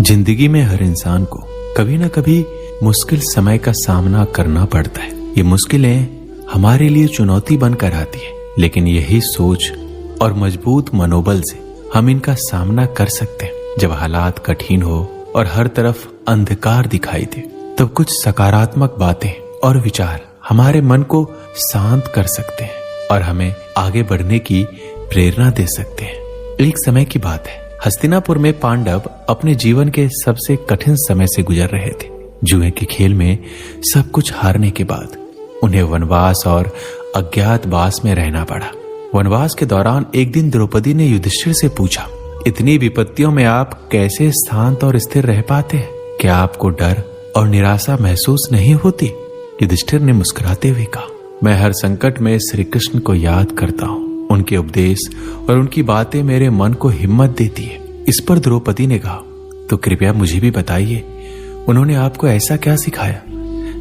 जिंदगी में हर इंसान को कभी न कभी मुश्किल समय का सामना करना पड़ता है। ये मुश्किलें हमारे लिए चुनौती बनकर आती है, लेकिन यही सोच और मजबूत मनोबल से हम इनका सामना कर सकते हैं। जब हालात कठिन हो और हर तरफ अंधकार दिखाई दे, तब कुछ सकारात्मक बातें और विचार हमारे मन को शांत कर सकते हैं और हमें आगे बढ़ने की प्रेरणा दे सकते हैं। एक समय की बात है, हस्तिनापुर में पांडव अपने जीवन के सबसे कठिन समय से गुजर रहे थे। जुए के खेल में सब कुछ हारने के बाद उन्हें वनवास और अज्ञातवास में रहना पड़ा। वनवास के दौरान एक दिन द्रौपदी ने युधिष्ठिर से पूछा, इतनी विपत्तियों में आप कैसे शांत और स्थिर रह पाते हैं? क्या आपको डर और निराशा महसूस नहीं होती? युधिष्ठिर ने मुस्कुराते हुए कहा, मैं हर संकट में श्री कृष्ण को याद करता हूँ। उनके उपदेश और उनकी बातें मेरे मन को हिम्मत देती है। इस पर द्रौपदी ने कहा, तो कृपया मुझे भी बताइए, उन्होंने आपको ऐसा क्या सिखाया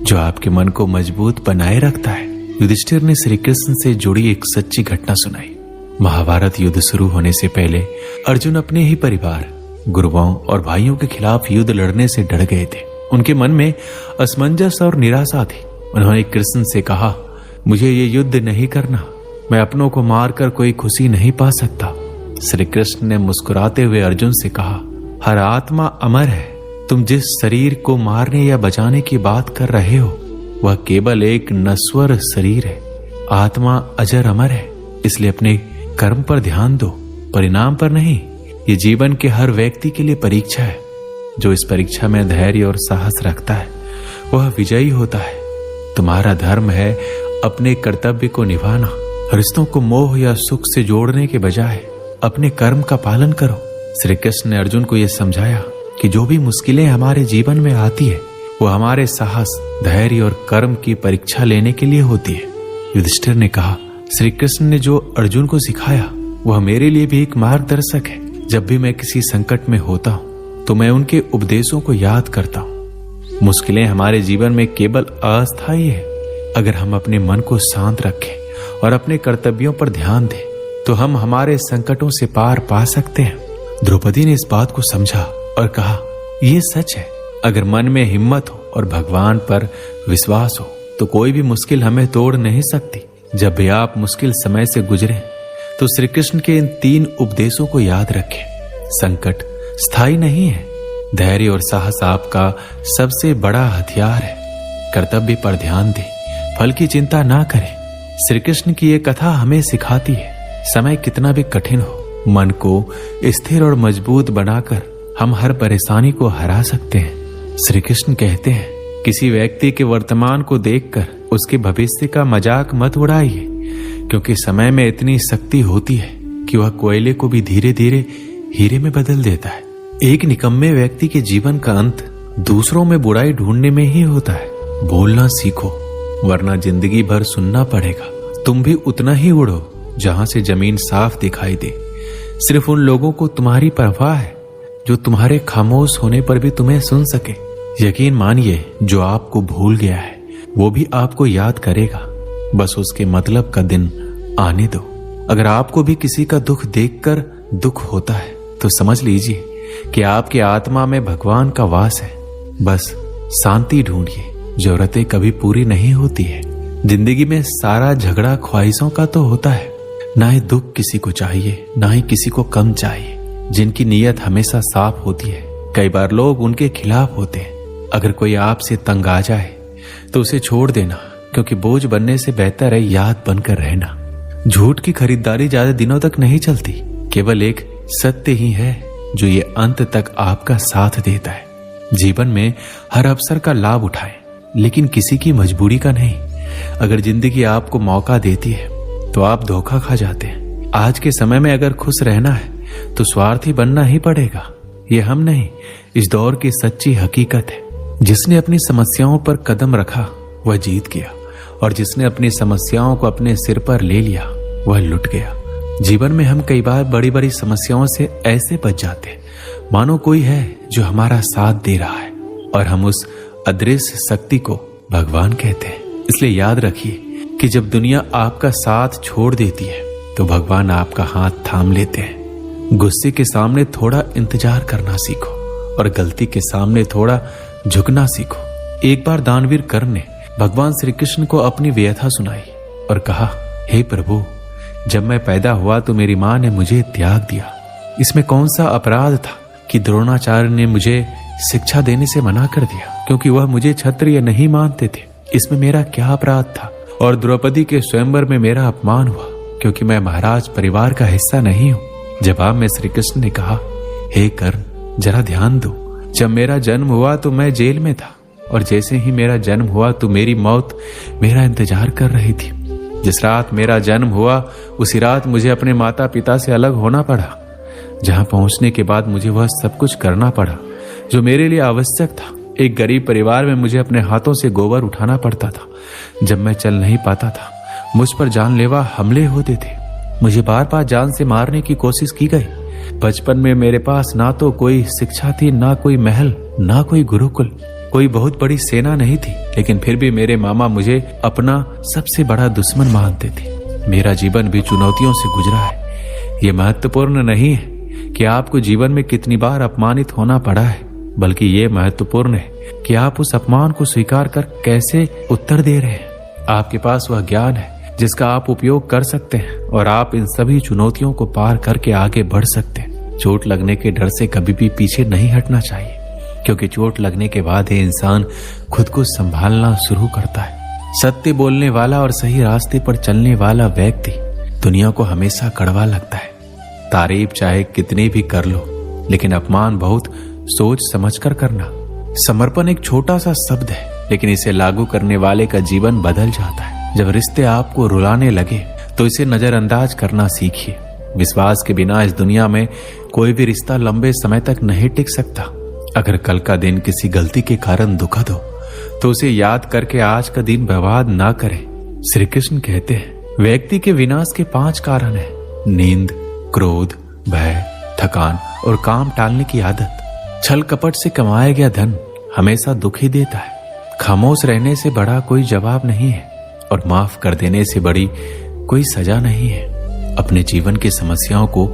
जो आपके मन को मजबूत बनाए रखता है? युधिष्ठिर ने श्री कृष्ण से जुड़ी एक सच्ची घटना सुनाई। महाभारत युद्ध शुरू होने से पहले अर्जुन अपने ही परिवार, गुरुओं और भाइयों के खिलाफ युद्ध लड़ने से डर गए थे। उनके मन में असमंजस और निराशा थी। उन्होंने कृष्ण से कहा, मुझे ये युद्ध नहीं करना, मैं अपनों को मारकर कोई खुशी नहीं पा सकता। श्री कृष्ण ने मुस्कुराते हुए अर्जुन से कहा, हर आत्मा अमर है। तुम जिस शरीर को मारने या बचाने की बात कर रहे हो, वह केवल एक नश्वर शरीर है। आत्मा अजर अमर है, इसलिए अपने कर्म पर ध्यान दो, परिणाम पर नहीं। ये जीवन के हर व्यक्ति के लिए परीक्षा है। जो इस परीक्षा में धैर्य और साहस रखता है, वह विजयी होता है। तुम्हारा धर्म है अपने कर्तव्य को निभाना। रिश्तों को मोह या सुख से जोड़ने के बजाय अपने कर्म का पालन करो। श्री कृष्ण ने अर्जुन को यह समझाया कि जो भी मुश्किलें हमारे जीवन में आती है, वो हमारे साहस, धैर्य और कर्म की परीक्षा लेने के लिए होती है। युधिष्ठिर ने कहा, श्री कृष्ण ने जो अर्जुन को सिखाया वह मेरे लिए भी एक मार्गदर्शक है। जब भी मैं किसी संकट में होता हूँ तो मैं उनके उपदेशों को याद करता हूँ। मुश्किलें हमारे जीवन में केवल अस्थायी है। अगर हम अपने मन को शांत रखें और अपने कर्तव्यों पर ध्यान दें, तो हम हमारे संकटों से पार पा सकते हैं। द्रौपदी ने इस बात को समझा और कहा, यह सच है। अगर मन में हिम्मत हो और भगवान पर विश्वास हो, तो कोई भी मुश्किल हमें तोड़ नहीं सकती। जब भी आप मुश्किल समय से गुजरे, तो श्री कृष्ण के इन 3 उपदेशों को याद रखें। संकट स्थायी नहीं है। धैर्य और साहस आपका सबसे बड़ा हथियार है। कर्तव्य पर ध्यान दें, फल की चिंता ना करें। श्री कृष्ण की ये कथा हमें सिखाती है, समय कितना भी कठिन हो, मन को स्थिर और मजबूत बनाकर हम हर परेशानी को हरा सकते हैं। श्री कृष्ण कहते हैं, किसी व्यक्ति के वर्तमान को देखकर उसके भविष्य का मजाक मत उड़ाइए, क्योंकि समय में इतनी शक्ति होती है कि वह कोयले को भी धीरे धीरे हीरे में बदल देता है। एक निकम्मे व्यक्ति के जीवन का अंत दूसरों में बुराई ढूंढने में ही होता है। बोलना सीखो, वरना जिंदगी भर सुनना पड़ेगा। तुम भी उतना ही उड़ो जहां से जमीन साफ दिखाई दे। सिर्फ उन लोगों को तुम्हारी परवाह है जो तुम्हारे खामोश होने पर भी तुम्हें सुन सके। यकीन मानिए, जो आपको भूल गया है वो भी आपको याद करेगा। बस उसके मतलब का दिन आने दो। अगर आपको भी किसी का दुख देखकर दुख होता है, तो समझ लीजिए कि आपकी आत्मा में भगवान का वास है। बस शांति ढूंढिए। जरूरतें कभी पूरी नहीं होती है। जिंदगी में सारा झगड़ा ख्वाहिशों का तो होता है। ना ही दुख किसी को चाहिए, ना ही किसी को कम चाहिए। जिनकी नीयत हमेशा साफ होती है, कई बार लोग उनके खिलाफ होते हैं। अगर कोई आपसे तंग आ जाए तो उसे छोड़ देना, क्योंकि बोझ बनने से बेहतर है याद बनकर रहना। झूठ की खरीदारी ज्यादा दिनों तक नहीं चलती। केवल एक सत्य ही है जो ये अंत तक आपका साथ देता है। जीवन में हर अवसर का लाभ उठाएं, लेकिन किसी की मजबूरी का नहीं। अगर जिंदगी आपको मौका देती है तो आप धोखा खा जाते हैं। आज के समय में अगर खुश रहना है तो स्वार्थी बनना ही पड़ेगा। ये हम नहीं, इस दौर की सच्ची हकीकत है। जिसने अपनी समस्याओं पर कदम रखा वह जीत गया, और जिसने अपनी समस्याओं को अपने सिर पर ले लिया वह लुट गया। जीवन में हम कई बार बड़ी बड़ी समस्याओं से ऐसे बच जाते हैं मानो कोई है जो हमारा साथ दे रहा है, और हम उस अदृश्य शक्ति को भगवान कहते हैं। इसलिए याद रखिए कि जब दुनिया आपका साथ छोड़ देती है तो भगवान आपका हाथ थाम लेते हैं। गुस्से के सामने थोड़ा इंतजार करना सीखो और गलती के सामने थोड़ा झुकना सीखो। एक बार दानवीर कर्ण ने भगवान श्री कृष्ण को अपनी व्यथा सुनाई और कहा, हे प्रभु, जब मैं पैदा हुआ तो मेरी माँ ने मुझे त्याग दिया। इसमें कौन सा अपराध था कि द्रोणाचार्य ने मुझे शिक्षा देने से मना कर दिया, क्योंकि वह मुझे क्षत्रिय नहीं मानते थे। इसमें मेरा क्या अपराध था? और द्रौपदी के स्वयंवर में मेरा अपमान हुआ, क्योंकि मैं महाराज परिवार का हिस्सा नहीं हूँ। जवाब में श्री कृष्ण ने कहा, हे कर्ण, जरा ध्यान दो। जब मेरा जन्म हुआ तो मैं जेल में था, और जैसे ही मेरा जन्म हुआ तो मेरी मौत मेरा इंतजार कर रही थी। जिस रात मेरा जन्म हुआ उसी रात मुझे अपने माता पिता से अलग होना पड़ा, जहां पहुंचने के बाद मुझे वह सब कुछ करना पड़ा जो मेरे लिए आवश्यक था। एक गरीब परिवार में मुझे अपने हाथों से गोबर उठाना पड़ता था। जब मैं चल नहीं पाता था, मुझ पर जानलेवा हमले होते थे। मुझे बार बार जान से मारने की कोशिश की गई। बचपन में मेरे पास ना तो कोई शिक्षा थी, ना कोई महल, ना कोई गुरुकुल, कोई बहुत बड़ी सेना नहीं थी, लेकिन फिर भी मेरे मामा मुझे अपना सबसे बड़ा दुश्मन मानते थे। मेरा जीवन भी चुनौतियों से गुजरा है। ये महत्वपूर्ण नहीं है कि आपको जीवन में कितनी बार अपमानित होना पड़ा है, बल्कि ये महत्वपूर्ण है कि आप उस अपमान को स्वीकार कर कैसे उत्तर दे रहे हैं। आपके पास वह ज्ञान है जिसका आप उपयोग कर सकते हैं, और आप इन सभी चुनौतियों को पार करके आगे बढ़ सकते हैं। चोट लगने के डर से कभी भी पीछे नहीं हटना चाहिए, क्योंकि चोट लगने के बाद ही इंसान खुद को संभालना शुरू करता है। सत्य बोलने वाला और सही रास्ते पर चलने वाला व्यक्ति दुनिया को हमेशा कड़वा लगता है। तारीफ चाहे कितनी भी कर लो, लेकिन अपमान बहुत सोच समझकर करना। समर्पण एक छोटा सा शब्द है, लेकिन इसे लागू करने वाले का जीवन बदल जाता है। जब रिश्ते आपको रुलाने लगे तो इसे नजरअंदाज करना सीखिए। विश्वास के बिना इस दुनिया में कोई भी रिश्ता लंबे समय तक नहीं टिक सकता। अगर कल का दिन किसी गलती के कारण दुखद हो तो उसे याद करके आज का दिन बर्बाद ना करें। श्री कृष्ण कहते हैं, व्यक्ति के विनाश के 5 कारण हैं: नींद, क्रोध, भय, थकान और काम टालने की आदत। छल कपट से कमाया गया धन हमेशा दुख ही देता है। खामोश रहने से बड़ा कोई जवाब नहीं है, और माफ कर देने से बड़ी कोई सजा नहीं है। अपने जीवन की समस्याओं को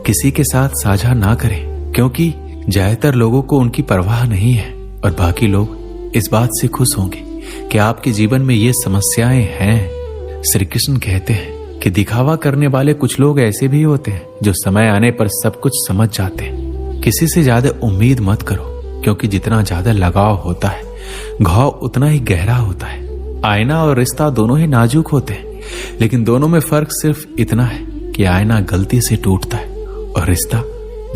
किसी के साथ साझा ना करें, क्योंकि ज्यादातर लोगों को उनकी परवाह नहीं है, और बाकी लोग इस बात से खुश होंगे कि आपके जीवन में ये समस्याएं हैं। श्री कृष्ण कहते हैं कि दिखावा करने वाले कुछ लोग ऐसे भी होते हैं जो समय आने पर सब कुछ समझ जाते हैं। किसी से ज्यादा उम्मीद मत करो, क्योंकि जितना ज्यादा लगाव होता है, घाव उतना ही गहरा होता है। आईना और रिश्ता दोनों ही नाजुक होते हैं, लेकिन दोनों में फर्क सिर्फ इतना है कि आईना गलती से टूटता है और रिश्ता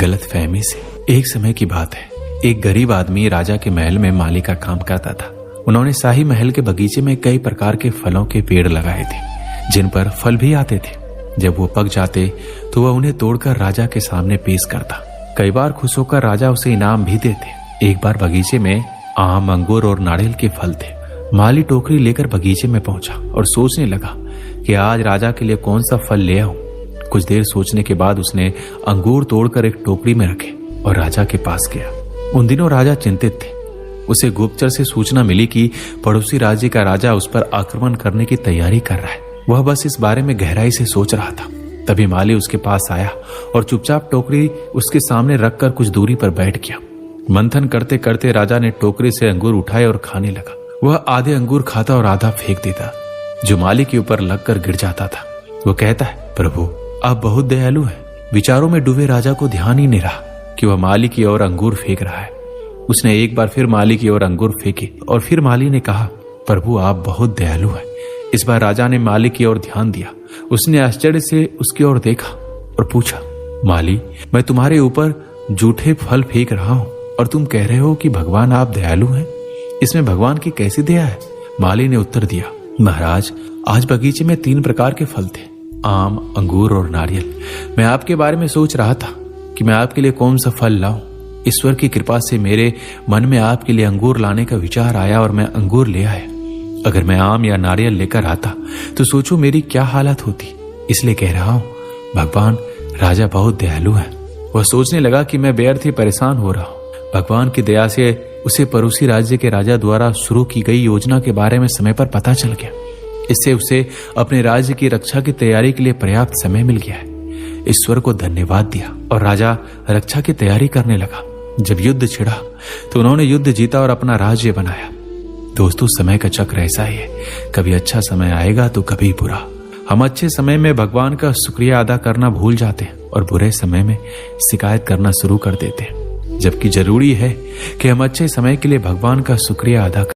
गलतफहमी से। एक समय की बात है, एक गरीब आदमी राजा के महल में माली का काम करता था। उन्होंने शाही महल के बगीचे में कई प्रकार के फलों के पेड़ लगाए थे, जिन पर फल भी आते थे। जब वो पक जाते तो वह उन्हें तोड़कर राजा के सामने पेश करता। कई बार खुश होकर राजा उसे इनाम भी देते। एक बार बगीचे में आम, अंगूर और नारियल के फल थे। माली टोकरी लेकर बगीचे में पहुंचा और सोचने लगा कि आज राजा के लिए कौन सा फल ले आऊं। कुछ देर सोचने के बाद उसने अंगूर तोड़कर एक टोकरी में रखे और राजा के पास गया। उन दिनों राजा चिंतित थे। उसे गुप्तचर से सूचना मिली कि पड़ोसी राज्य का राजा उस पर आक्रमण करने की तैयारी कर रहा है। वह बस इस बारे में गहराई से सोच रहा था। तभी माली उसके पास आया और चुपचाप टोकरी उसके सामने रखकर कुछ दूरी पर बैठ गया। मंथन करते करते राजा ने टोकरी से अंगूर उठाए और खाने लगा। वह आधे अंगूर खाता और आधा फेंक देता, जो माली के ऊपर लगकर गिर जाता था। वो कहता है, प्रभु आप बहुत दयालु हैं। विचारों में डूबे राजा को ध्यान ही नहीं रहा कि वह माली की ओर अंगूर फेंक रहा है। उसने एक बार फिर माली की ओर अंगूर फेंके और फिर माली ने कहा, प्रभु आप बहुत दयालु हैं। इस बार राजा ने माली की ओर ध्यान दिया। उसने आश्चर्य से उसकी ओर देखा और पूछा, माली मैं तुम्हारे ऊपर जूठे फल फेंक रहा हूं और तुम कह रहे हो कि भगवान आप दयालु हैं। इसमें भगवान की कैसी दया है? माली ने उत्तर दिया, महाराज आज बगीचे में 3 प्रकार के फल थे, आम, अंगूर और नारियल। मैं आपके बारे में सोच रहा था कि मैं आपके लिए कौन सा फल लाऊं। ईश्वर की कृपा से मेरे मन में आपके लिए अंगूर लाने का विचार आया और मैं अंगूर ले आया। अगर मैं आम या नारियल लेकर आता तो सोचो मेरी क्या हालत होती। इसलिए कह रहा हूं, भगवान राजा बहुत दयालु है। वह सोचने लगा कि मैं व्यर्थ ही परेशान हो रहा हूं। भगवान की दया से उसे पड़ोसी राज्य के राजा द्वारा शुरू की गई योजना के बारे में समय पर पता चल गया। इससे उसे अपने राज्य की रक्षा की तैयारी के लिए पर्याप्त समय मिल गया है। ईश्वर को धन्यवाद दिया और राजा रक्षा की तैयारी करने लगा। जब युद्ध छिड़ा तो उन्होंने युद्ध जीता और अपना राज्य बनाया। दोस्तों, समय का चक्र ऐसा ही है, कभी अच्छा समय आएगा तो कभी बुरा। हम अच्छे समय में भगवान का शुक्रिया अदा करना भूल जाते हैं और बुरे समय में शिकायत करना शुरू कर देते हैं, जबकि जरूरी है कि हम अच्छे समय के लिए भगवान का शुक्रिया अदा करें।